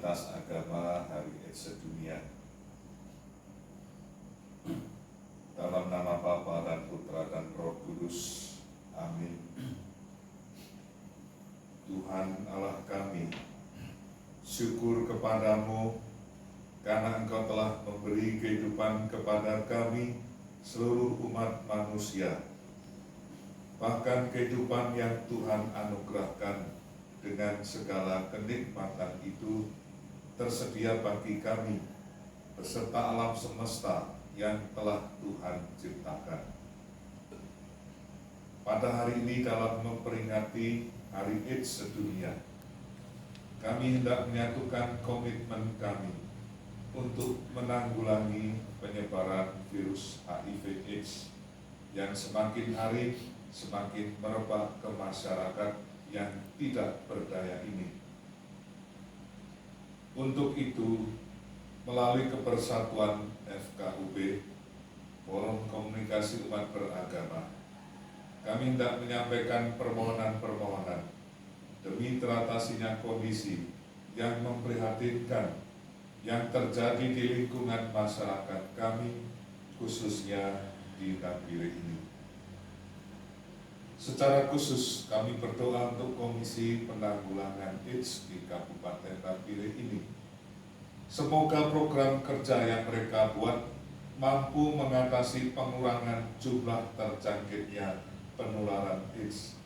lintas agama hari AIDS sedunia. Dalam nama Bapa dan Putra dan Roh Kudus. Amin. Tuhan Allah kami, syukur kepadamu karena Engkau telah memberi kehidupan kepada kami seluruh umat manusia. Bahkan kehidupan yang Tuhan anugerahkan dengan segala kenikmatan itu tersedia bagi kami beserta alam semesta yang telah Tuhan ciptakan. Pada hari ini dalam memperingati Hari AIDS sedunia, kami hendak menyatukan komitmen kami untuk menanggulangi penyebaran virus HIV/AIDS yang semakin hari semakin merebak ke masyarakat yang tidak berdaya ini. Untuk itu, melalui kepersatuan FKUB, Forum Komunikasi Umat Beragama, kami hendak menyampaikan permohonan-permohonan demi teratasinya kondisi yang memprihatinkan yang terjadi di lingkungan masyarakat kami, khususnya di Napire ini. Secara khusus kami berdoa untuk Komisi Penanggulangan AIDS di Kabupaten Napire ini. Semoga program kerja yang mereka buat mampu mengatasi pengurangan jumlah terjangkitnya penularan AIDS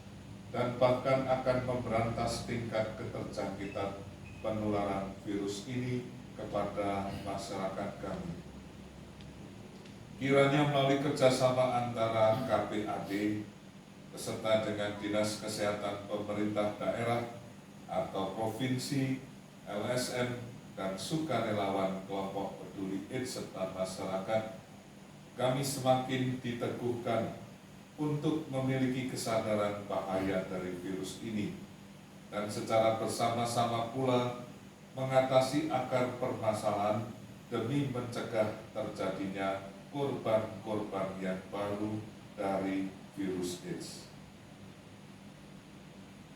dan bahkan akan memberantas tingkat keterjangkitan penularan virus ini kepada masyarakat kami. Kiranya melalui kerjasama antara KPAD beserta dengan Dinas Kesehatan Pemerintah Daerah atau Provinsi, LSM, dan sukarelawan kelompok peduli AIDS serta masyarakat, kami semakin diteguhkan untuk memiliki kesadaran bahaya dari virus ini dan secara bersama-sama pula mengatasi akar permasalahan demi mencegah terjadinya korban-korban yang baru dari virus AIDS.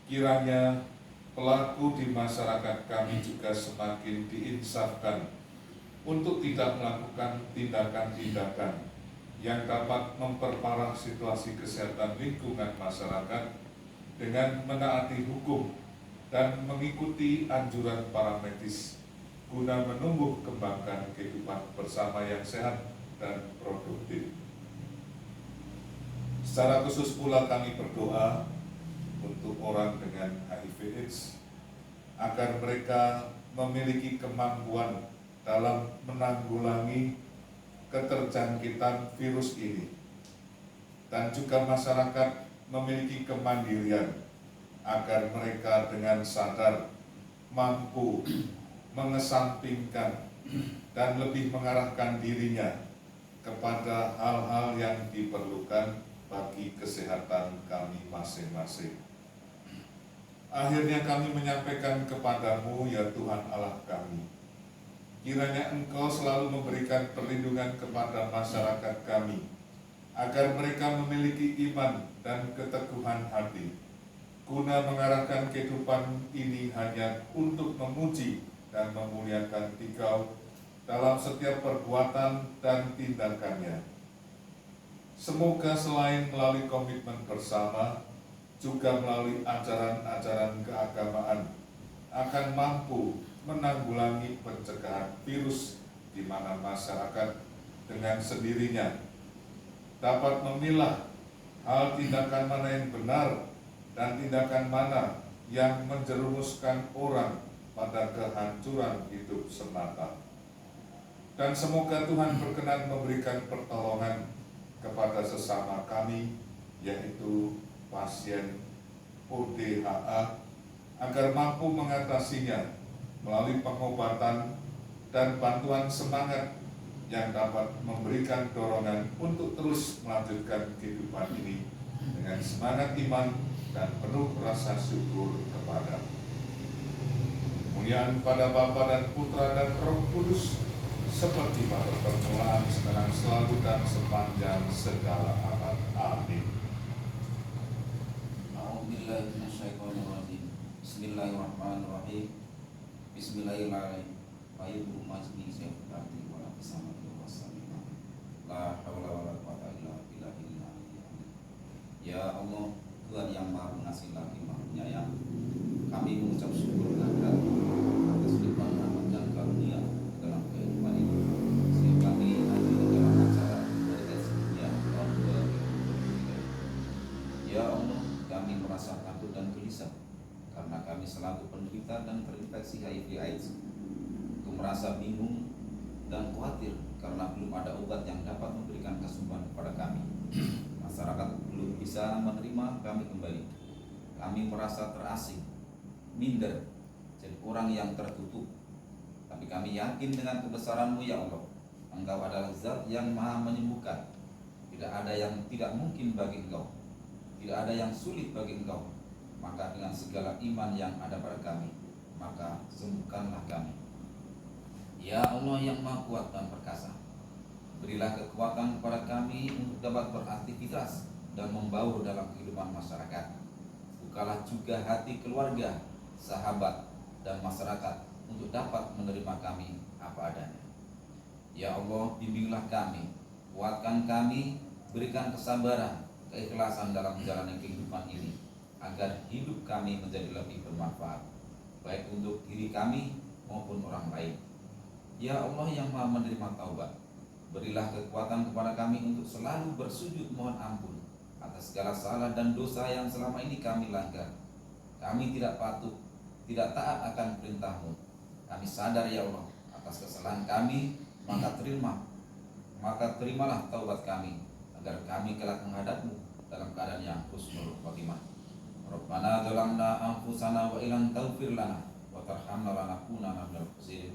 Kiranya pelaku di masyarakat kami juga semakin diinsafkan untuk tidak melakukan tindakan-tindakan yang dapat memperparah situasi kesehatan lingkungan masyarakat dengan menaati hukum dan mengikuti anjuran para medis guna menumbuh kembangkan kehidupan bersama yang sehat dan produktif. Secara khusus pula kami berdoa untuk orang dengan HIV/AIDS agar mereka memiliki kemampuan dalam menanggulangi keterjangkitan virus ini dan juga masyarakat memiliki kemandirian agar mereka dengan sadar mampu mengesampingkan dan lebih mengarahkan dirinya kepada hal-hal yang diperlukan bagi kesehatan kami masing-masing. Akhirnya kami menyampaikan kepadamu, ya Tuhan Allah kami, kiranya Engkau selalu memberikan perlindungan kepada masyarakat kami, agar mereka memiliki iman dan keteguhan hati, guna mengarahkan kehidupan ini hanya untuk memuji dan memuliakan Engkau dalam setiap perbuatan dan tindakannya. Semoga selain melalui komitmen bersama, juga melalui ajaran-ajaran keagamaan akan mampu menanggulangi pencegahan virus di mana masyarakat dengan sendirinya dapat memilah hal tindakan mana yang benar dan tindakan mana yang menjerumuskan orang pada kehancuran hidup semata. Dan semoga Tuhan berkenan memberikan pertolongan kepada sesama kami, yaitu pasien ODHA, agar mampu mengatasinya melalui pengobatan dan bantuan semangat yang dapat memberikan dorongan untuk terus melanjutkan kehidupan ini dengan semangat iman dan penuh rasa syukur kepada-Mu. Kemuliaan pada Bapa dan Putra dan Roh Kudus, seperti pada permulaan, sekarang, selalu, dan sepanjang segala abad. Amin. Bismillahirrahmanirrahim. Bismillahirrahmanirrahim. Bayu majni syaikhati wala bisamati wasallim. La haula wala quwata illa billah. Ya Allah, Tuhan yang Maha Pengasih lagi Maha Penyayang, kami mengucap syukur atas limpahan dan karunia dalam kehidupan ini, sehingga kami hadir dalam acara podcast ya tahun 2023. Ya Allah, kami merasa takut dan gelisah karena kami selaku penderita dan terinfeksi HIV/AIDS. Aku merasa bingung dan khawatir karena belum ada obat yang dapat memberikan kesembuhan kepada kami. Masyarakat belum bisa menerima kami kembali. Kami merasa terasing, minder, jadi orang yang tertutup. Tapi kami yakin dengan kebesaran-Mu ya Allah. Engkau adalah Zat yang Maha menyembuhkan. Tidak ada yang tidak mungkin bagi Engkau. Tidak ada yang sulit bagi Engkau. Maka dengan segala iman yang ada pada kami, maka sembuhkanlah kami. Ya Allah yang Maha Kuat dan Perkasa, berilah kekuatan kepada kami untuk dapat beraktivitas dan membaur dalam kehidupan masyarakat. Bukalah juga hati keluarga, sahabat, dan masyarakat untuk dapat menerima kami apa adanya. Ya Allah, bimbinglah kami, kuatkan kami, berikan kesabaran, keikhlasan dalam menjalani kehidupan ini, agar hidup kami menjadi lebih bermanfaat, baik untuk diri kami maupun orang lain. Ya Allah yang Maha menerima taubat, berilah kekuatan kepada kami untuk selalu bersujud mohon ampun atas segala salah dan dosa yang selama ini kami langgar. Kami tidak patuh, tidak taat akan perintah-Mu. Kami sadar ya Allah atas kesalahan kami, maka terimalah taubat kami, agar kami kelak menghadap-Mu dalam keadaan yang husnul khotimah. Rabbana dzalamna anfusana wa illam taghfir lana wa tarhamna lanakunanna minal khasirin.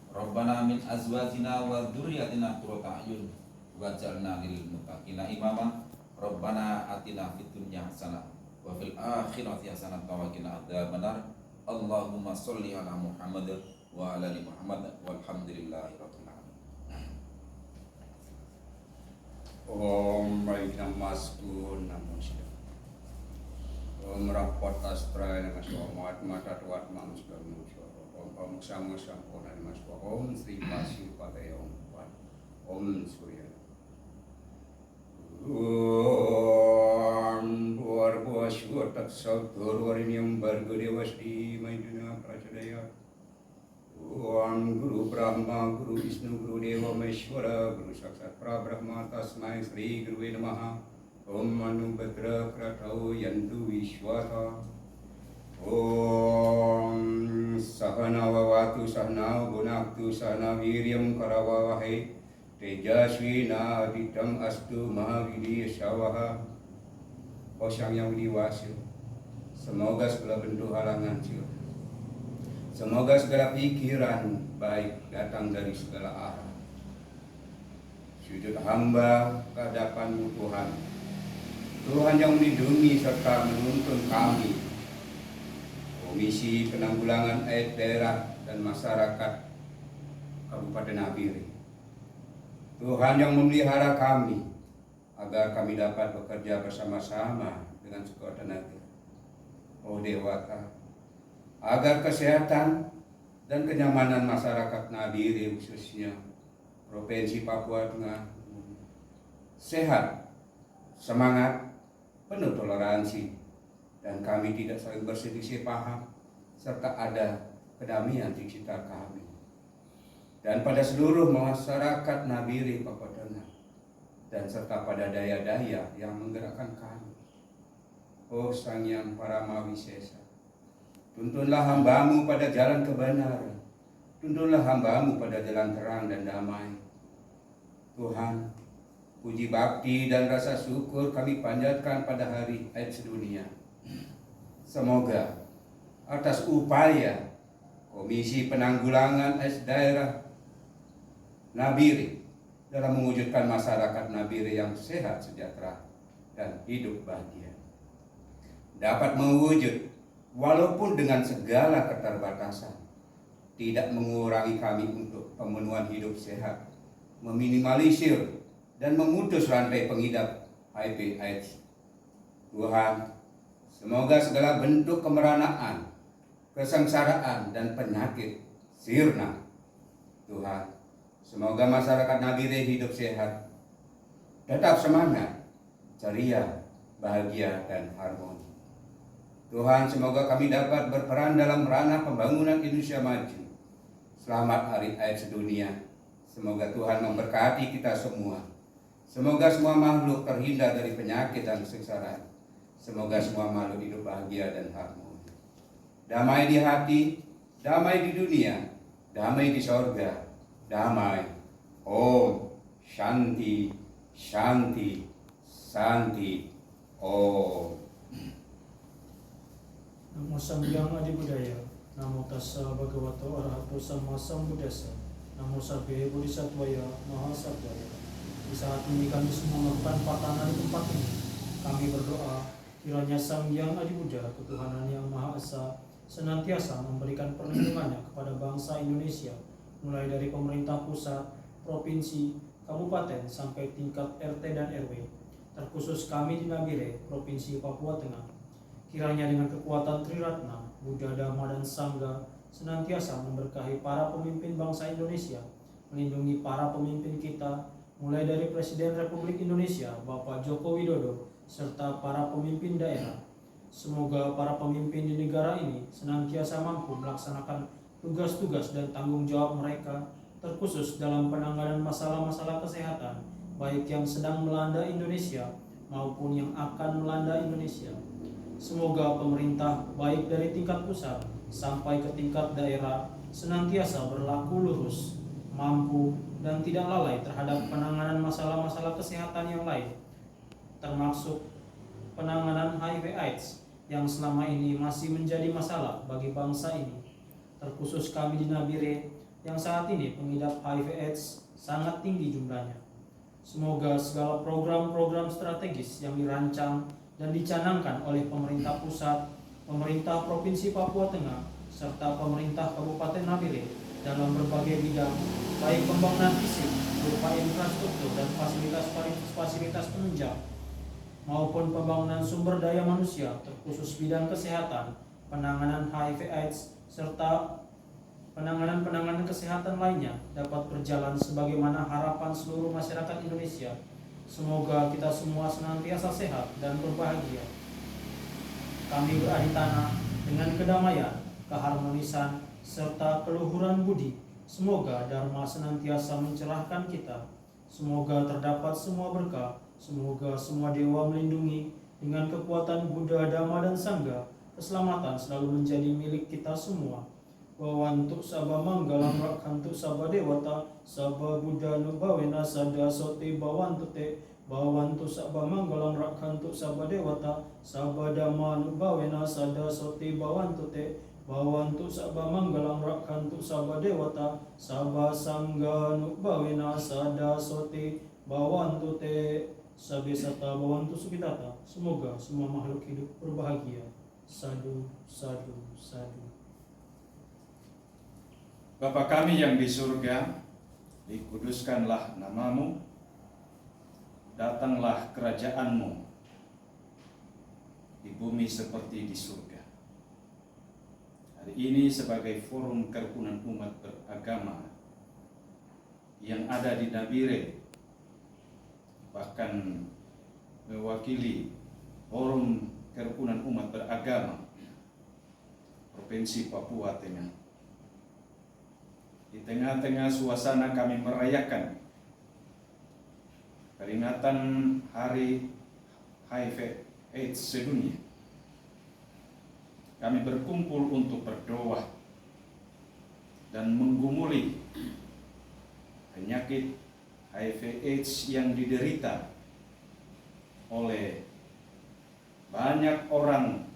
Rabbana min azwajina wa dzurriyyatina qurrata a'yun waj'alna lil muttaqina imama. Rabbana atina fid dunya hasanah wa fil akhirati hasanah wa qina adzabannar. Allahumma sholli ala Muhammad wa ala ali Muhammad walhamdulillahi rabbil alamin. Om baik namaskun namaskun. Om rapot astra namaskun. Om atmata tuat namaskun. Om sama sampurna namaskun. Om Sri Pasir Padaya Om Surya. Om luar buah tak sautur wariniam bargadewas di maiduna pracadaya. Om Guru Brahma, Guru Vishnu, Guru Deva Maheshwara, Guru Saksat Prabrahma, Tasmai Sri Guruve Namaha. Om Manu Badra Kratau Yantu Vishwata. Om Sahana Vavatu Sahana Gunaktu Sahana Viryam Karavavahe. Tejaswina Aditam Astu Mahavidi Syawaha. Oh Sang Yang Widiwasa, semoga segala bentuk halangan semoga segala pikiran baik datang dari segala arah. Sujud hamba kehadapan-Mu Tuhan, Tuhan yang melindungi serta menuntun kami, Komisi Penanggulangan AIDS Daerah dan Masyarakat Kabupaten Nabire. Tuhan yang memelihara kami agar kami dapat bekerja bersama-sama dengan sekuat tenaga. Oh Dewata, agar kesehatan dan kenyamanan masyarakat Nabire khususnya Provinsi Papua Tengah sehat, semangat, penuh toleransi, dan kami tidak saling berselisih paham, serta ada kedamaian di sekitar kami. Dan pada seluruh masyarakat Nabire Papua Tengah, dan serta pada daya-daya yang menggerakkan kami. Oh Sang Yang Paramawisesa, tuntunlah hamba-Mu pada jalan kebenaran, tuntunlah hamba-Mu pada jalan terang dan damai. Tuhan, puji bakti dan rasa syukur kami panjatkan pada hari AIDS Dunia. Semoga atas upaya Komisi Penanggulangan AIDS Daerah Nabire dalam mewujudkan masyarakat Nabire yang sehat, sejahtera, dan hidup bahagia dapat mewujud walaupun dengan segala keterbatasan, tidak mengurangi kami untuk pemenuhan hidup sehat, meminimalisir dan memutus rantai pengidap HIV/AIDS. Tuhan, semoga segala bentuk kemeranaan, kesengsaraan, dan penyakit sirna. Tuhan, semoga masyarakat Nabire hidup sehat, tetap semangat, ceria, bahagia, dan harmoni. Tuhan, semoga kami dapat berperan dalam ranah pembangunan Indonesia maju. Selamat Hari AIDS Sedunia. Semoga Tuhan memberkati kita semua. Semoga semua makhluk terhindar dari penyakit dan kesengsaraan. Semoga semua makhluk hidup bahagia dan harmoni. Damai di hati, damai di dunia, damai di sorga, damai. Om Shanti, Shanti, Shanti. Om. Namo Sambyang Adi Budaya, Namo Tassa Bhagavato Arahato Sama Sambuddhassa, Namo Sabbe Bodhisattvaya Mahasattvaya. Di saat ini kami semua melakukan patana di tempat ini. Kami berdoa kiranya Sang Hyang Adi Buddha, Ketuhanan yang Maha Esa, senantiasa memberikan perlindungannya kepada bangsa Indonesia, mulai dari pemerintah pusat, provinsi, kabupaten, sampai tingkat RT dan RW, terkhusus kami di Nabire, Provinsi Papua Tengah. Kiranya dengan kekuatan Triratna, Buddha, Dhamma, dan Sangha senantiasa memberkahi para pemimpin bangsa Indonesia, melindungi para pemimpin kita, mulai dari Presiden Republik Indonesia, Bapak Joko Widodo, serta para pemimpin daerah. Semoga para pemimpin di negara ini senantiasa mampu melaksanakan tugas-tugas dan tanggung jawab mereka, terkhusus dalam penanganan masalah-masalah kesehatan, baik yang sedang melanda Indonesia maupun yang akan melanda Indonesia. Semoga pemerintah baik dari tingkat pusat sampai ke tingkat daerah senantiasa berlaku lurus, mampu, dan tidak lalai terhadap penanganan masalah-masalah kesehatan yang lain, termasuk penanganan HIV/AIDS yang selama ini masih menjadi masalah bagi bangsa ini, terkhusus kami di Nabire yang saat ini pengidap HIV/AIDS sangat tinggi jumlahnya. Semoga segala program-program strategis yang dirancang dan dicanangkan oleh pemerintah pusat, pemerintah Provinsi Papua Tengah, serta pemerintah Kabupaten Nabire dalam berbagai bidang, baik pembangunan fisik berupa infrastruktur dan fasilitas penunjang, maupun pembangunan sumber daya manusia terkhusus bidang kesehatan, penanganan HIV/AIDS, serta penanganan kesehatan lainnya dapat berjalan sebagaimana harapan seluruh masyarakat Indonesia. Semoga kita semua senantiasa sehat dan berbahagia. Kami beraditana dengan kedamaian, keharmonisan, serta keluhuran budi. Semoga Dharma senantiasa mencerahkan kita. Semoga terdapat semua berkah. Semoga semua dewa melindungi. Dengan kekuatan Buddha, Dhamma, dan Sangha, keselamatan selalu menjadi milik kita semua. Bawantu sabha manggalam rakhantu sabha dewata, sabha Buddha nubhavena sada sote bawantu te. Bawantu sabha manggalam rakhantu sabha dewata, sabha Dhamma nubhavena sada sote bawantu te. Bawantu sabha manggalam rakhantu sabha dewata, sabha Sangha nubhavena sada sote bawantu te. Sabe sata bawantu sukitata. Semoga semua makhluk hidup berbahagia. Sadu, sadu, sadu. Bapa kami yang di surga, dikuduskanlah namamu, datanglah kerajaanmu di bumi seperti di surga. Hari ini sebagai forum kerukunan umat beragama yang ada di Nabire, bahkan mewakili forum kerukunan umat beragama Provinsi Papua Tengah. Di tengah-tengah suasana kami merayakan peringatan Hari HIV/AIDS Sedunia, kami berkumpul untuk berdoa dan menggumuli penyakit HIV/AIDS yang diderita oleh banyak orang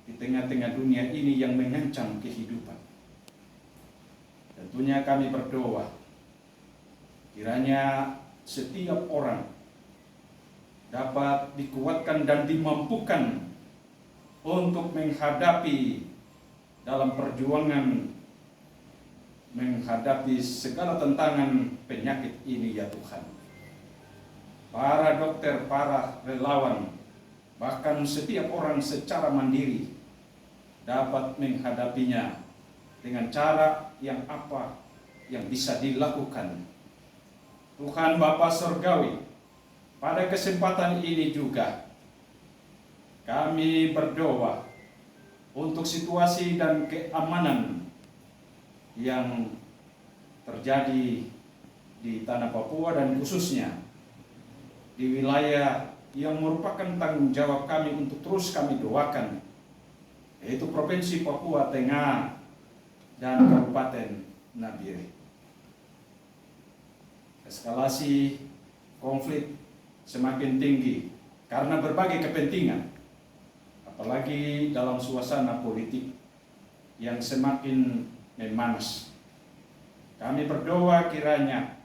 di tengah-tengah dunia ini yang mengancam kehidupan. Tentunya kami berdoa kiranya setiap orang dapat dikuatkan dan dimampukan untuk menghadapi dalam perjuangan menghadapi segala tantangan penyakit ini, ya Tuhan. Para dokter, para relawan, bahkan setiap orang secara mandiri dapat menghadapinya dengan cara yang apa yang bisa dilakukan. Tuhan Bapa Surgawi, pada kesempatan ini juga kami berdoa untuk situasi dan keamanan yang terjadi di tanah Papua dan khususnya di wilayah yang merupakan tanggung jawab kami untuk terus kami doakan, yaitu Provinsi Papua Tengah dan Kabupaten Nabire. Eskalasi konflik semakin tinggi karena berbagai kepentingan, apalagi dalam suasana politik yang semakin memanas. Kami berdoa kiranya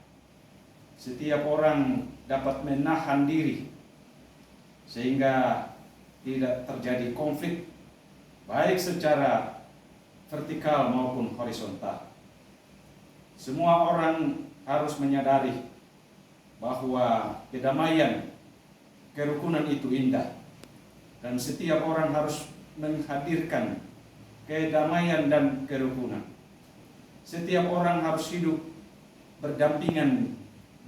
setiap orang dapat menahan diri sehingga tidak terjadi konflik baik secara vertikal maupun horizontal. Semua orang harus menyadari bahwa kedamaian, kerukunan itu indah, dan setiap orang harus menghadirkan kedamaian dan kerukunan. Setiap orang harus hidup berdampingan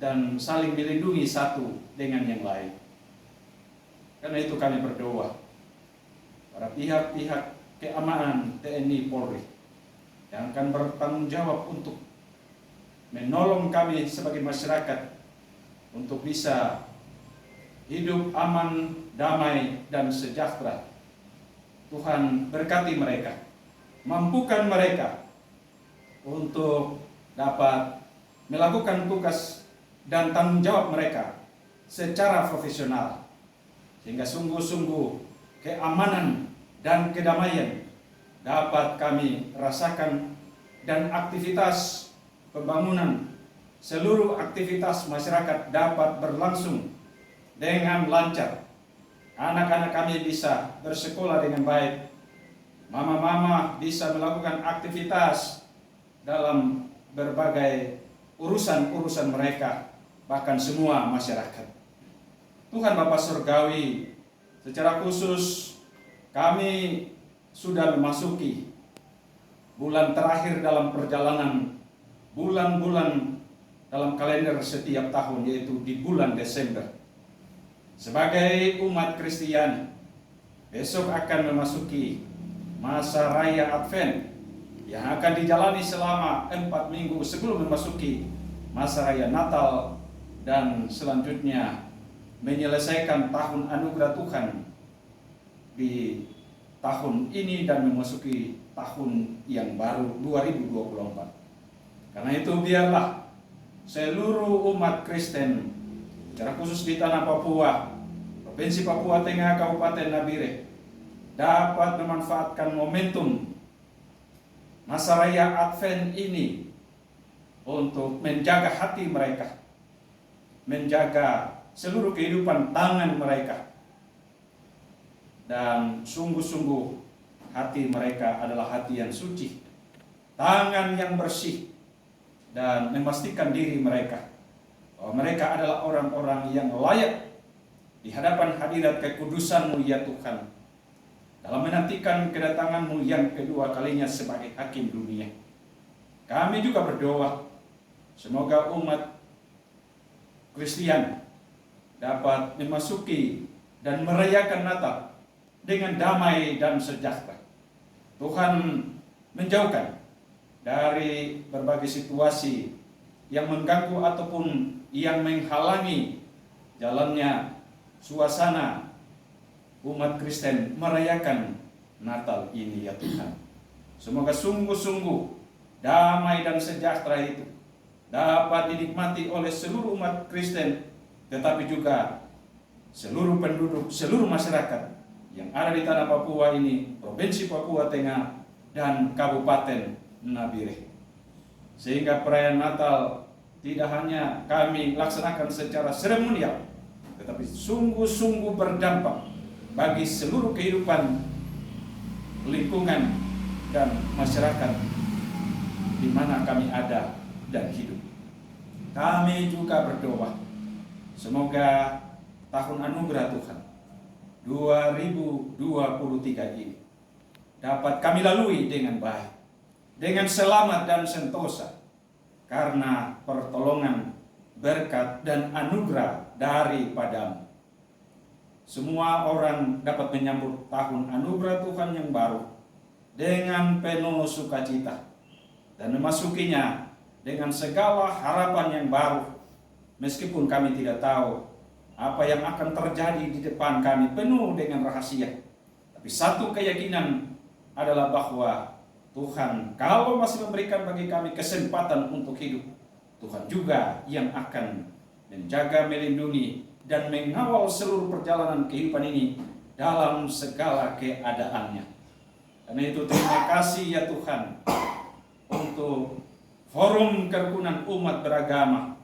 dan saling melindungi satu dengan yang lain. Karena itu kami berdoa para pihak-pihak keamanan TNI Polri yang akan bertanggung jawab untuk menolong kami sebagai masyarakat untuk bisa hidup aman, damai, dan sejahtera. Tuhan berkati mereka, mampukan mereka untuk dapat melakukan tugas dan tanggung jawab mereka secara profesional, sehingga sungguh-sungguh keamanan dan kedamaian dapat kami rasakan, dan aktivitas pembangunan, seluruh aktivitas masyarakat dapat berlangsung dengan lancar. Anak-anak kami bisa bersekolah dengan baik, mama-mama bisa melakukan aktivitas dalam berbagai urusan-urusan mereka, bahkan semua masyarakat. Tuhan Bapa Surgawi, secara khusus kami sudah memasuki bulan terakhir dalam perjalanan bulan-bulan dalam kalender setiap tahun, yaitu di bulan Desember. Sebagai umat Kristiani, besok akan memasuki masa raya Advent yang akan dijalani selama 4 minggu sebelum memasuki masa raya Natal, dan selanjutnya menyelesaikan tahun anugerah Tuhan di tahun ini dan memasuki tahun yang baru 2024. Karena itu biarlah seluruh umat Kristen, secara khusus di tanah Papua, Provinsi Papua Tengah, Kabupaten Nabire, dapat memanfaatkan momentum masa raya Advent ini untuk menjaga hati mereka, menjaga seluruh kehidupan tangan mereka, dan sungguh-sungguh hati mereka adalah hati yang suci, tangan yang bersih, dan memastikan diri mereka bahwa mereka adalah orang-orang yang layak di hadapan hadirat kekudusan-Mu ya Tuhan, dalam menantikan kedatangan-Mu yang kedua kalinya sebagai hakim dunia. Kami juga berdoa semoga umat Kristian dapat memasuki dan merayakan Natal dengan damai dan sejahtera. Tuhan menjauhkan dari berbagai situasi yang mengganggu ataupun yang menghalangi jalannya suasana umat Kristen merayakan Natal ini ya Tuhan. Semoga sungguh-sungguh damai dan sejahtera itu dapat dinikmati oleh seluruh umat Kristen, tetapi juga seluruh penduduk, seluruh masyarakat yang ada di tanah Papua ini, Provinsi Papua Tengah dan Kabupaten Nabire. Sehingga perayaan Natal tidak hanya kami laksanakan secara seremonial, tetapi sungguh-sungguh berdampak bagi seluruh kehidupan lingkungan dan masyarakat di mana kami ada dan hidup. Kami juga berdoa semoga tahun anugerah Tuhan 2023 ini dapat kami lalui dengan baik, dengan selamat dan sentosa, karena pertolongan, berkat, dan anugerah daripadamu. Semua orang dapat menyambut tahun anugerah Tuhan yang baru dengan penuh sukacita dan memasukinya dengan segala harapan yang baru, meskipun kami tidak tahu apa yang akan terjadi di depan kami penuh dengan rahasia. Tapi satu keyakinan adalah bahwa Tuhan kalau masih memberikan bagi kami kesempatan untuk hidup, Tuhan juga yang akan menjaga, melindungi, dan mengawal seluruh perjalanan kehidupan ini dalam segala keadaannya. Karena itu terima kasih ya Tuhan untuk forum kerukunan umat beragama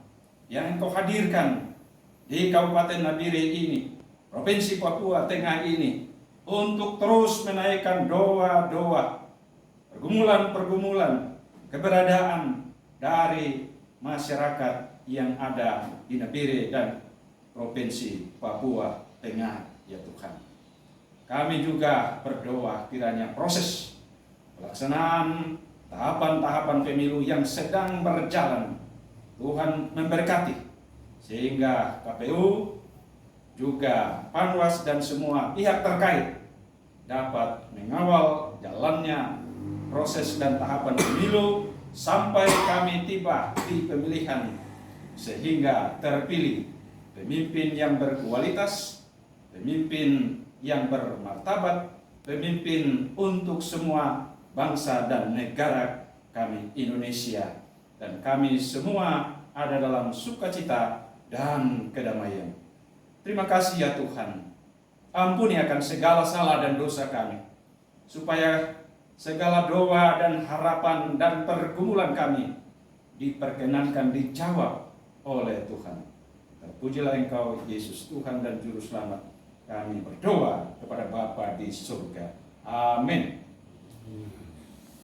yang Engkau hadirkan di Kabupaten Nabire ini, Provinsi Papua Tengah ini, untuk terus menaikkan doa-doa, pergumulan-pergumulan, keberadaan dari masyarakat yang ada di Nabire dan Provinsi Papua Tengah ya Tuhan. Kami juga berdoa kiranya proses pelaksanaan tahapan-tahapan pemilu yang sedang berjalan Tuhan memberkati, sehingga KPU juga Panwas dan semua pihak terkait dapat mengawal jalannya proses dan tahapan pemilu sampai kami tiba di pemilihan, sehingga terpilih pemimpin yang berkualitas, pemimpin yang bermartabat, pemimpin untuk semua bangsa dan negara kami Indonesia, dan kami semua ada dalam sukacita dan kedamaian. Terima kasih ya Tuhan, ampuni akan segala salah dan dosa kami, supaya segala doa dan harapan dan pergumulan kami diperkenankan dijawab oleh Tuhan. Terpujilah Engkau Yesus Tuhan dan Juru Selamat. Kami berdoa kepada Bapa di surga. Amin.